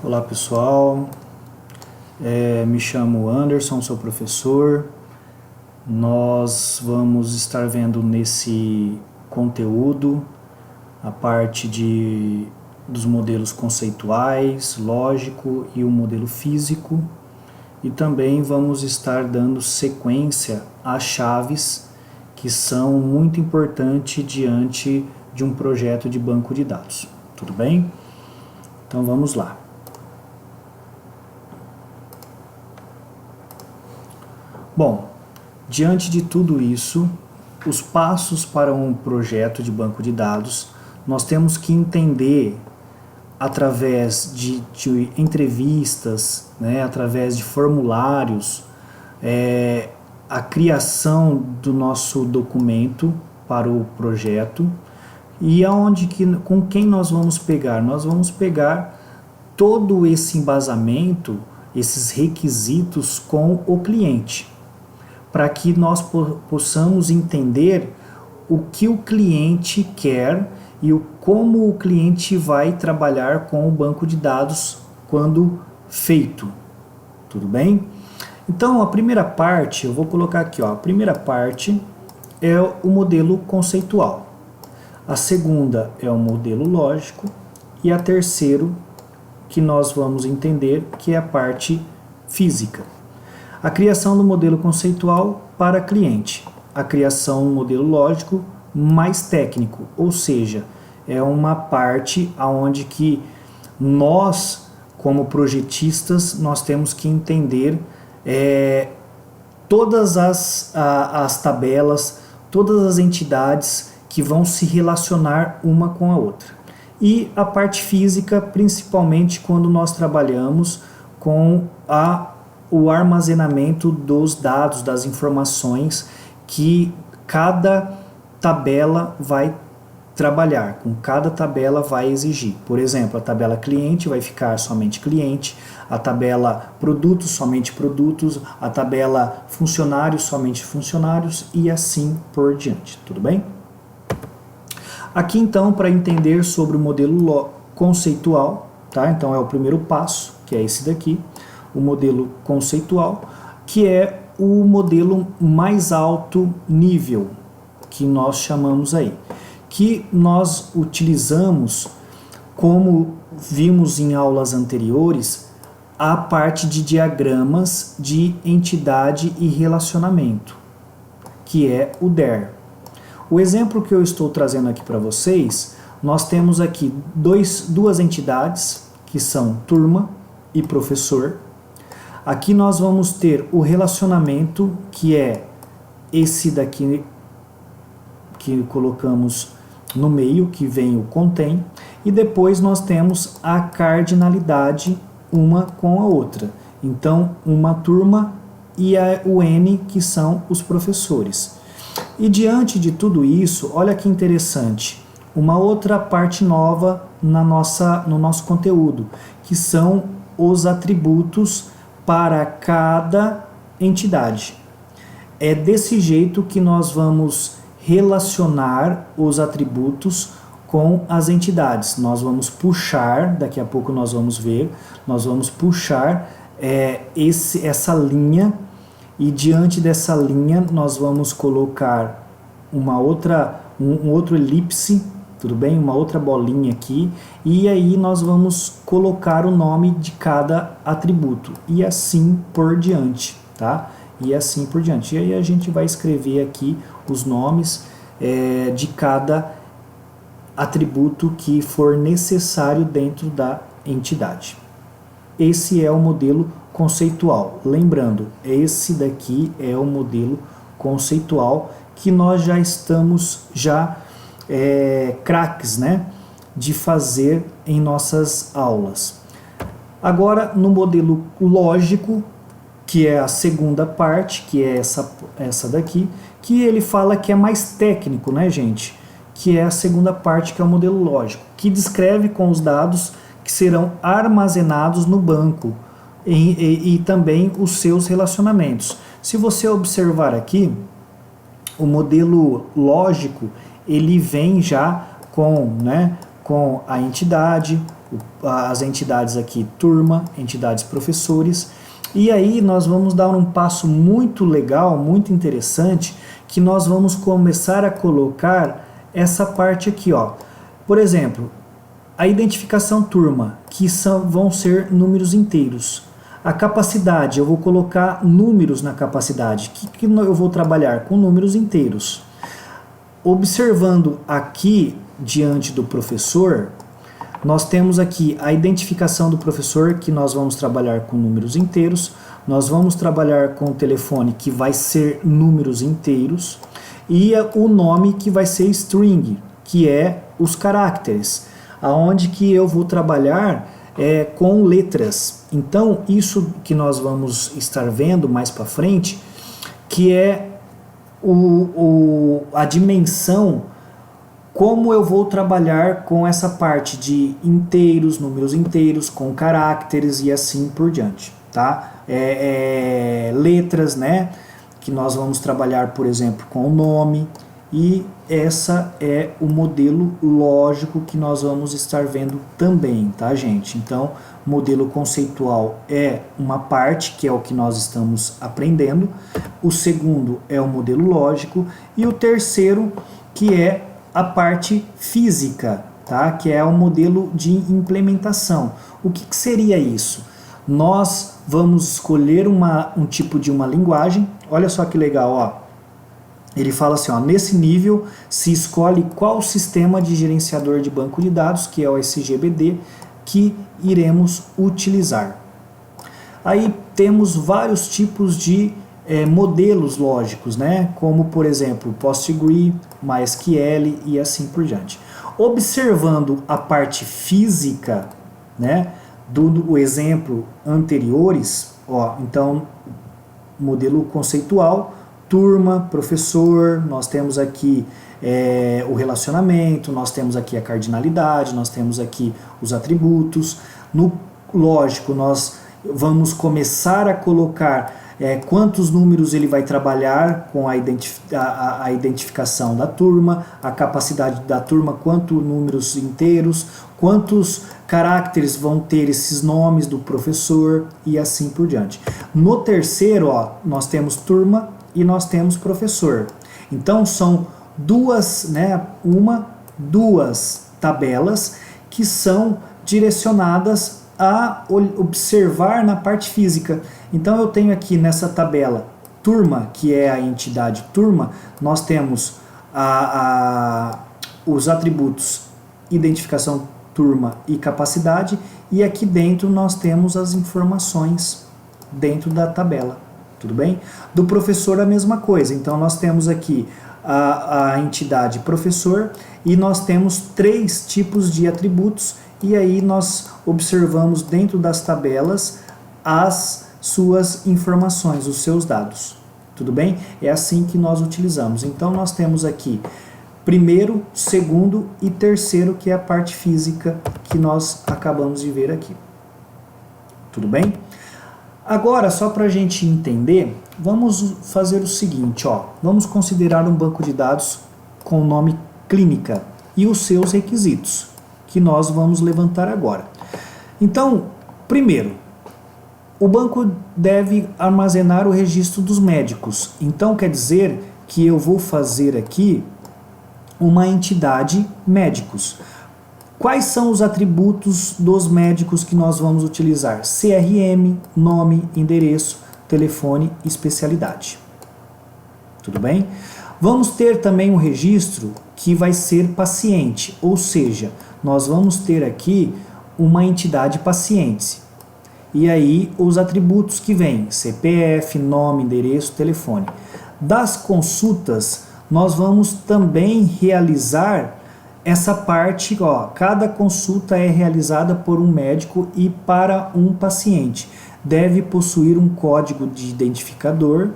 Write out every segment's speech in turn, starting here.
Olá pessoal, me chamo Anderson, sou professor. Nós vamos estar vendo nesse conteúdo a parte dos modelos conceituais, lógico e o modelo físico, e também vamos estar dando sequência às chaves que são muito importantes diante de um projeto de banco de dados. Tudo bem? Então vamos lá. Bom, diante de tudo isso, os passos para um projeto de banco de dados, nós temos que entender através de entrevistas, através de formulários, a criação do nosso documento para o projeto e com quem nós vamos pegar? Nós vamos pegar todo esse embasamento, esses requisitos com o cliente, para que nós possamos entender o que o cliente quer e como o cliente vai trabalhar com o banco de dados quando feito. Tudo bem? Então, a primeira parte, eu vou colocar aqui, a primeira parte é o modelo conceitual. A segunda é o modelo lógico e a terceira que nós vamos entender, que é a parte física. A criação do modelo conceitual para cliente, a criação do modelo lógico mais técnico, ou seja, é uma parte onde que nós, como projetistas, nós temos que entender todas as tabelas, todas as entidades que vão se relacionar uma com a outra. E a parte física, principalmente quando nós trabalhamos com o armazenamento dos dados, das informações que cada tabela vai trabalhar, com cada tabela vai exigir. Por exemplo, a tabela cliente vai ficar somente cliente, a tabela produtos somente produtos, a tabela funcionários somente funcionários e assim por diante. Tudo bem? Aqui então, para entender sobre o modelo conceitual, tá? Então é o primeiro passo, que é esse daqui, o modelo conceitual, que é o modelo mais alto nível, que nós chamamos aí, que nós utilizamos, como vimos em aulas anteriores, a parte de diagramas de entidade e relacionamento, que é o DER. O exemplo que eu estou trazendo aqui para vocês, nós temos aqui duas entidades, que são turma e professor. Aqui nós vamos ter o relacionamento, que é esse daqui que colocamos no meio, que vem o contém, e depois nós temos a cardinalidade uma com a outra. Então, uma turma e o N, que são os professores. E diante de tudo isso, olha que interessante, uma outra parte nova no nosso conteúdo, que são os atributos para cada entidade. É desse jeito que nós vamos relacionar os atributos com as entidades. Nós vamos puxar, daqui a pouco nós vamos ver, nós vamos puxar essa linha, e diante dessa linha nós vamos colocar um outro elipse, tudo bem? Uma outra bolinha aqui, e aí nós vamos colocar o nome de cada atributo, e assim por diante, tá? E assim por diante. E aí a gente vai escrever aqui os nomes de cada atributo que for necessário dentro da entidade. Esse é o modelo conceitual. Lembrando, esse daqui é o modelo conceitual que nós já estamos craques, de fazer em nossas aulas. Agora, no modelo lógico, que é a segunda parte, que é essa daqui, que ele fala que é mais técnico, gente? Que é a segunda parte, que é o modelo lógico, que descreve com os dados que serão armazenados no banco e também os seus relacionamentos. Se você observar aqui, o modelo lógico, ele vem já com a entidade, as entidades aqui, turma, entidades professores. E aí nós vamos dar um passo muito legal, muito interessante, que nós vamos começar a colocar essa parte aqui, ó. Por exemplo, a identificação turma, que vão ser números inteiros. A capacidade, eu vou colocar números na capacidade. Que eu vou trabalhar? Com números inteiros. Observando aqui, diante do professor, nós temos aqui a identificação do professor, que nós vamos trabalhar com números inteiros. Nós vamos trabalhar com o telefone, que vai ser números inteiros. E o nome, que vai ser string, que é os caracteres. Aonde que eu vou trabalhar com letras. Então, isso que nós vamos estar vendo mais para frente, que é a dimensão, como eu vou trabalhar com essa parte de inteiros, números inteiros, com caracteres e assim por diante, tá? Letras, né? Que nós vamos trabalhar, por exemplo, com o nome, e essa é o modelo lógico que nós vamos estar vendo também, tá, gente? Então, modelo conceitual é uma parte, que é o que nós estamos aprendendo. O segundo é o modelo lógico. E o terceiro, que é a parte física, tá? Que é o modelo de implementação. O que seria isso? Nós vamos escolher um tipo de uma linguagem. Olha só que legal, ó. Ele fala assim, ó, nesse nível se escolhe qual sistema de gerenciador de banco de dados, que é o SGBD, que iremos utilizar. Aí temos vários tipos de modelos lógicos, né? Como, por exemplo, PostgreSQL, MySQL e assim por diante. Observando a parte física, né, do exemplo anteriores, ó, então, modelo conceitual, turma, professor, nós temos aqui o relacionamento, nós temos aqui a cardinalidade, nós temos aqui os atributos. No lógico, nós vamos começar a colocar quantos números ele vai trabalhar com a identificação da turma, a capacidade da turma, quantos números inteiros, quantos caracteres vão ter esses nomes do professor e assim por diante. No terceiro, ó, nós temos turma e nós temos professor. Então são duas tabelas que são direcionadas a observar na parte física. Então eu tenho aqui nessa tabela turma, que é a entidade turma, nós temos os atributos identificação turma e capacidade, e aqui dentro nós temos as informações dentro da tabela. Tudo bem? Do professor a mesma coisa. Então nós temos aqui a entidade professor e nós temos 3 tipos de atributos, e aí nós observamos dentro das tabelas as suas informações, os seus dados. Tudo bem? É assim que nós utilizamos. Então nós temos aqui primeiro, segundo e terceiro, que é a parte física que nós acabamos de ver aqui. Tudo bem? Agora, só para a gente entender, vamos fazer o seguinte, ó. Vamos considerar um banco de dados com o nome clínica e os seus requisitos, que nós vamos levantar agora. Então, primeiro, o banco deve armazenar o registro dos médicos. Então, quer dizer que eu vou fazer aqui uma entidade médicos. Quais são os atributos dos médicos que nós vamos utilizar? CRM, nome, endereço, telefone e especialidade. Tudo bem? Vamos ter também um registro que vai ser paciente, ou seja, nós vamos ter aqui uma entidade paciente. E aí os atributos que vêm, CPF, nome, endereço, telefone. Das consultas, nós vamos também realizar essa parte, ó, cada consulta é realizada por um médico e para um paciente. Deve possuir um código de identificador,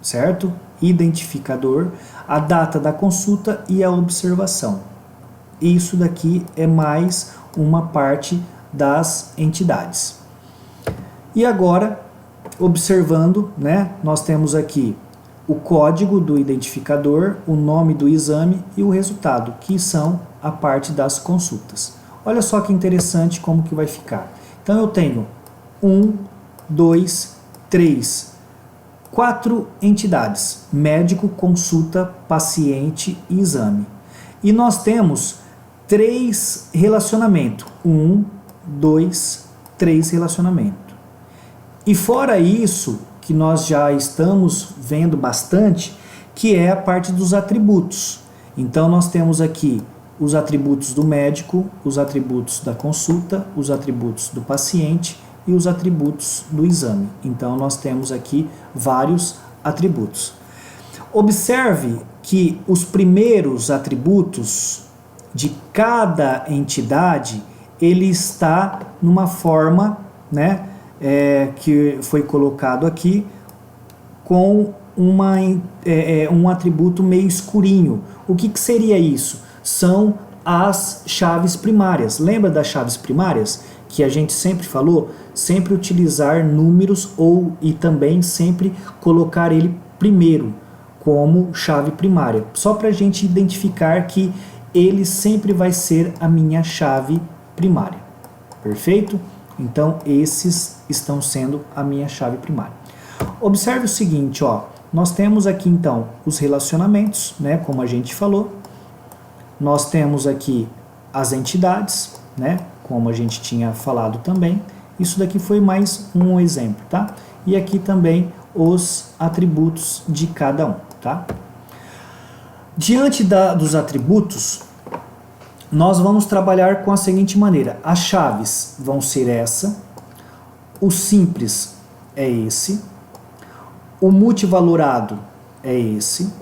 certo? Identificador, a data da consulta e a observação. Isso daqui é mais uma parte das entidades. E agora, observando, né, nós temos aqui o código do identificador, o nome do exame e o resultado, que são a parte das consultas. Olha só que interessante como que vai ficar. Então eu tenho 1, 2, 3, 4 entidades: médico, consulta, paciente e exame. E nós temos 3 relacionamentos: 1, 2, 3 relacionamentos. E fora isso, que nós já estamos vendo bastante, que é a parte dos atributos. Então nós temos aqui os atributos do médico, os atributos da consulta, os atributos do paciente e os atributos do exame. Então nós temos aqui vários atributos. Observe que os primeiros atributos de cada entidade, ele está numa forma, né, que foi colocado aqui, com um atributo meio escurinho. O que seria isso? São as chaves primárias. Lembra das chaves primárias? Que a gente sempre falou? Sempre utilizar números e também sempre colocar ele primeiro como chave primária. Só para a gente identificar que ele sempre vai ser a minha chave primária. Perfeito? Então esses estão sendo a minha chave primária. Observe o seguinte, ó, nós temos aqui então os relacionamentos, né, como a gente falou. Nós temos aqui as entidades, né, como a gente tinha falado também. Isso daqui foi mais um exemplo, tá? E aqui também os atributos de cada um, tá? Diante dos atributos, nós vamos trabalhar com a seguinte maneira: as chaves vão ser essa, o simples é esse, o multivalorado é esse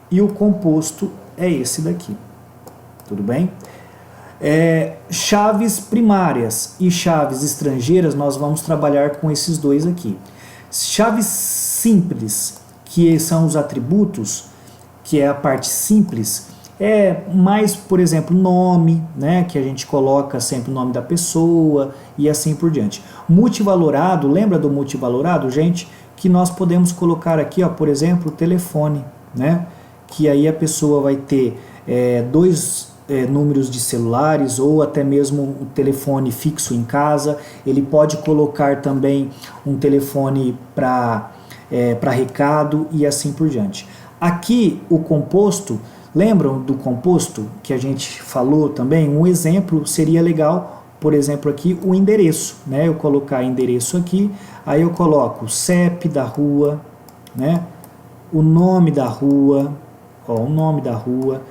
e o composto é esse daqui. Tudo bem? Chaves primárias e chaves estrangeiras, nós vamos trabalhar com esses dois aqui. Chaves simples, que são os atributos, que é a parte simples, mais, por exemplo, nome, né, que a gente coloca sempre o nome da pessoa e assim por diante. Multivalorado, lembra do multivalorado, gente? Que nós podemos colocar aqui, ó, por exemplo, o telefone, né? Que aí a pessoa vai ter dois números de celulares ou até mesmo um telefone fixo em casa. Ele pode colocar também um telefone para recado e assim por diante. Aqui o composto, lembram do composto que a gente falou também? Um exemplo seria legal, por exemplo, aqui o endereço, né? Eu colocar endereço aqui, aí eu coloco o CEP da rua, né? O nome da rua, ó, o nome da rua,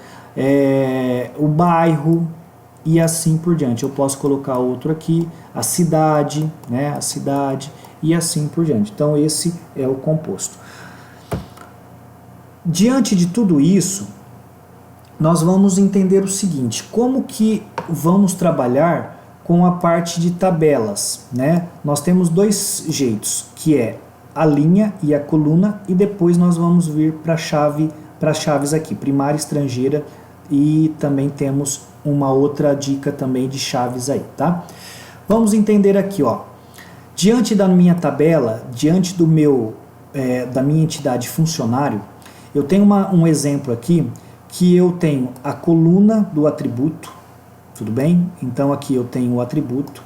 o bairro e assim por diante. Eu posso colocar outro aqui, a cidade, né? A cidade e assim por diante. Então esse é o composto. Diante de tudo isso, nós vamos entender o seguinte: como que vamos trabalhar com a parte de tabelas, né? Nós temos dois jeitos, que é a linha e a coluna, e depois nós vamos vir para as chaves aqui, primária, estrangeira, e também temos uma outra dica também de chaves aí, tá? Vamos entender aqui, ó. Diante da minha tabela, diante do da minha entidade funcionário, eu tenho um exemplo aqui, que eu tenho a coluna do atributo, tudo bem? Então aqui eu tenho o atributo,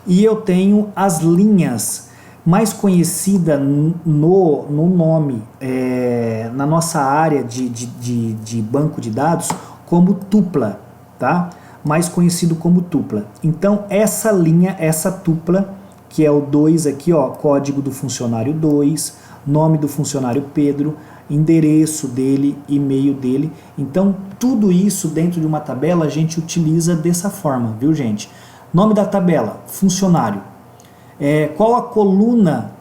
e eu tenho as linhas, mais conhecida no nome, na nossa área de banco de dados, como tupla, tá? Mais conhecido como tupla. Então essa linha, essa tupla, que é o 2 aqui, ó, código do funcionário 2, nome do funcionário Pedro, endereço dele, e-mail dele. Então tudo isso dentro de uma tabela a gente utiliza dessa forma, viu, gente? Nome da tabela, funcionário. Qual a coluna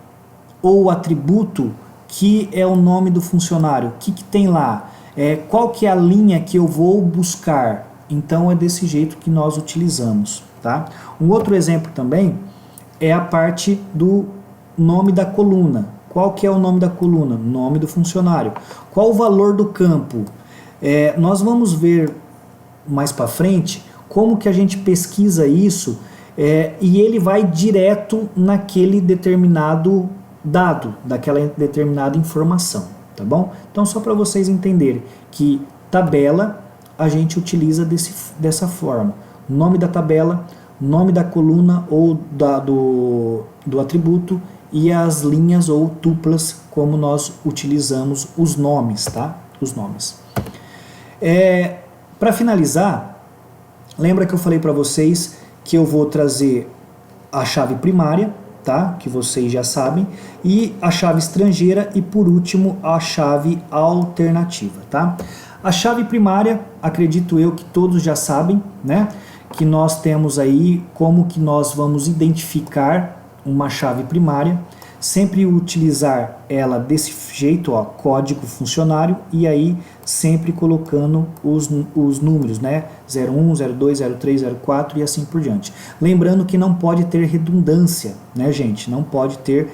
ou atributo que é o nome do funcionário? O que tem lá? Qual que é a linha que eu vou buscar? Então é desse jeito que nós utilizamos, tá? Um outro exemplo também é a parte do nome da coluna. Qual que é o nome da coluna? Nome do funcionário. Qual o valor do campo? Nós vamos ver mais para frente como que a gente pesquisa isso, e ele vai direto naquele determinado dado, daquela determinada informação, tá bom? Então só para vocês entenderem que tabela a gente utiliza dessa forma. Nome da tabela, nome da coluna ou do atributo e as linhas ou tuplas, como nós utilizamos os nomes, tá? Os nomes. Para finalizar, lembra que eu falei para vocês que eu vou trazer a chave primária, tá? Que vocês já sabem, e a chave estrangeira e, por último, a chave alternativa, tá? A chave primária, acredito eu que todos já sabem, né? Que nós temos aí como que nós vamos identificar uma chave primária, sempre utilizar ela desse jeito, ó, código funcionário, e aí sempre colocando os números, né? 01, 02, 03, 04 e assim por diante. Lembrando que não pode ter redundância, né, gente? Não pode ter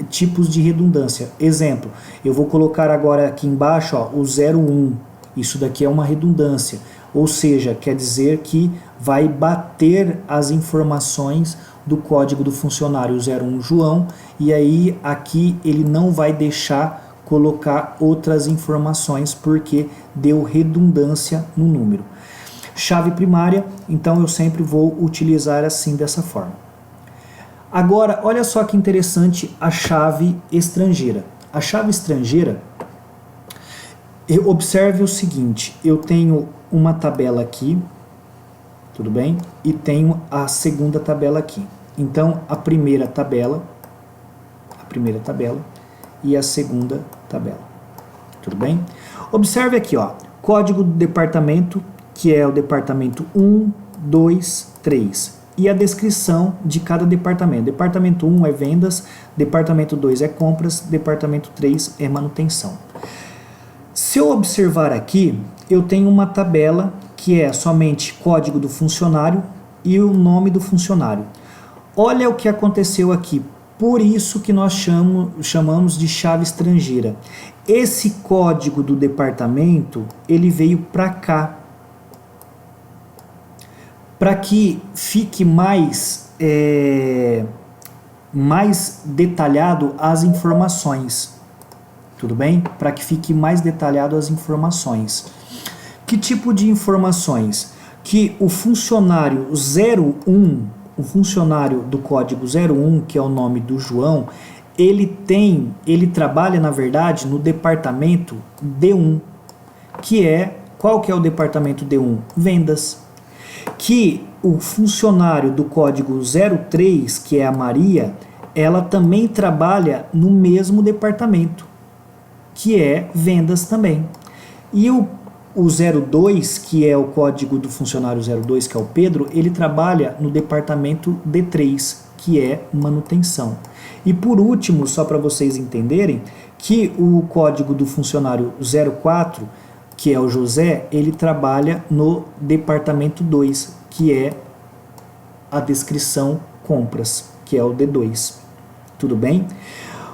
tipos de redundância. Exemplo, eu vou colocar agora aqui embaixo, ó, o 01. Isso daqui é uma redundância, ou seja, quer dizer que vai bater as informações do código do funcionário 01 João, e aí aqui ele não vai deixar colocar outras informações porque deu redundância no número. Chave primária, então eu sempre vou utilizar assim, dessa forma. Agora, olha só que interessante a chave estrangeira. A chave estrangeira, observe o seguinte, eu tenho uma tabela aqui, tudo bem? E tenho a segunda tabela aqui. Então, a primeira tabela e a segunda tabela. Tudo bem? Observe aqui, ó, código do departamento, que é o departamento 1, 2, 3. E a descrição de cada departamento. Departamento 1 é vendas, departamento 2 é compras, departamento 3 é manutenção. Se eu observar aqui, eu tenho uma tabela que é somente código do funcionário e o nome do funcionário. Olha o que aconteceu aqui, por isso que nós chamamos de chave estrangeira. Esse código do departamento, ele veio para cá, para que fique mais detalhado as informações, tudo bem? Para que fique mais detalhado as informações. Que tipo de informações? Que o funcionário 01, o funcionário do código 01, que é o nome do João, ele trabalha, na verdade, no departamento D1, qual que é o departamento D1? Vendas. Que o funcionário do código 03, que é a Maria, ela também trabalha no mesmo departamento, que é vendas também. E o 02, que é o código do funcionário 02, que é o Pedro, ele trabalha no departamento D3, que é manutenção. E por último, só para vocês entenderem, que o código do funcionário 04, que é o José, ele trabalha no departamento 2, que é a descrição compras, que é o D2. Tudo bem?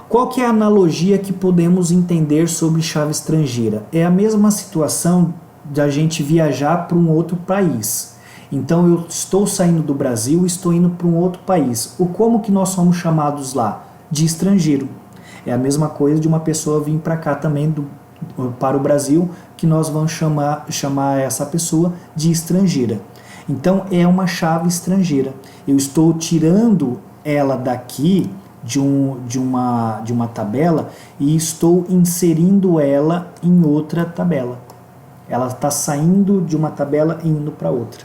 Qual que é a analogia que podemos entender sobre chave estrangeira? É a mesma situação de a gente viajar para um outro país. Então eu estou saindo do Brasil e estou indo para um outro país. Como que nós somos chamados lá? De estrangeiro. É a mesma coisa de uma pessoa vir para cá também para o Brasil, que nós vamos chamar essa pessoa de estrangeira. Então é uma chave estrangeira. Eu estou tirando ela daqui de uma tabela e estou inserindo ela em outra tabela. Ela está saindo de uma tabela e indo para outra.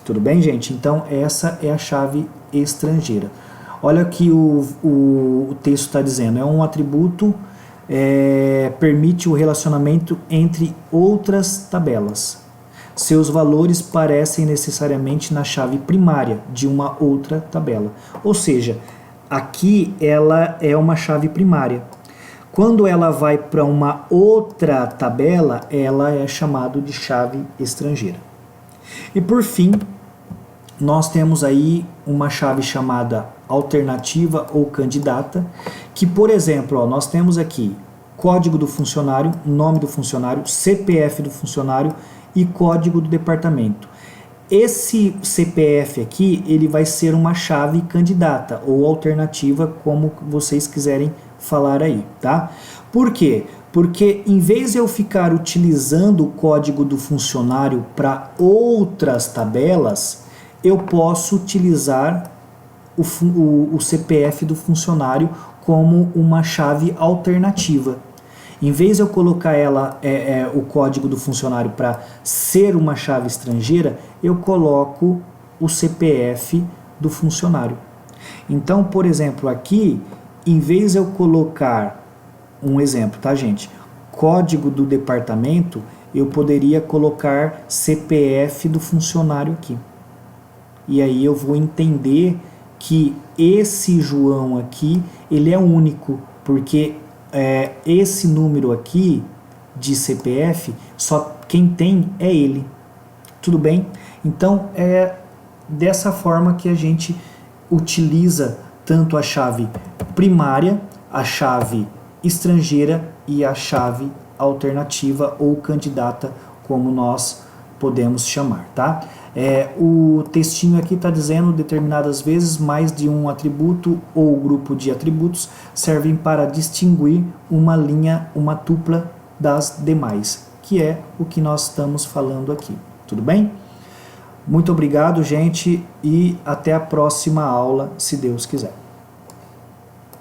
Tudo bem, gente? Então essa é a chave estrangeira. Olha o que o texto está dizendo. É um atributo, permite o relacionamento entre outras tabelas. Seus valores parecem necessariamente na chave primária de uma outra tabela. Ou seja, aqui ela é uma chave primária. Quando ela vai para uma outra tabela, ela é chamada de chave estrangeira. E por fim, nós temos aí uma chave chamada alternativa ou candidata, que, por exemplo, ó, nós temos aqui código do funcionário, nome do funcionário, CPF do funcionário e código do departamento. Esse CPF aqui, ele vai ser uma chave candidata ou alternativa, como vocês quiserem falar aí, tá? Por quê? Porque em vez de eu ficar utilizando o código do funcionário para outras tabelas, eu posso utilizar o CPF do funcionário como uma chave alternativa. Em vez de eu colocar o código do funcionário para ser uma chave estrangeira, eu coloco o CPF do funcionário. Então, por exemplo, aqui, em vez de eu colocar um exemplo, tá, gente? Código do departamento, eu poderia colocar CPF do funcionário aqui. E aí eu vou entender que esse João aqui, ele é único, porque esse número aqui de CPF, só quem tem é ele. Tudo bem? Então, é dessa forma que a gente utiliza tanto a chave primária, a chave estrangeira e a chave alternativa ou candidata, como nós podemos chamar, tá? O textinho aqui está dizendo: determinadas vezes mais de um atributo ou grupo de atributos servem para distinguir uma linha, uma tupla das demais, que é o que nós estamos falando aqui. Tudo bem? Muito obrigado, gente, e até a próxima aula, se Deus quiser.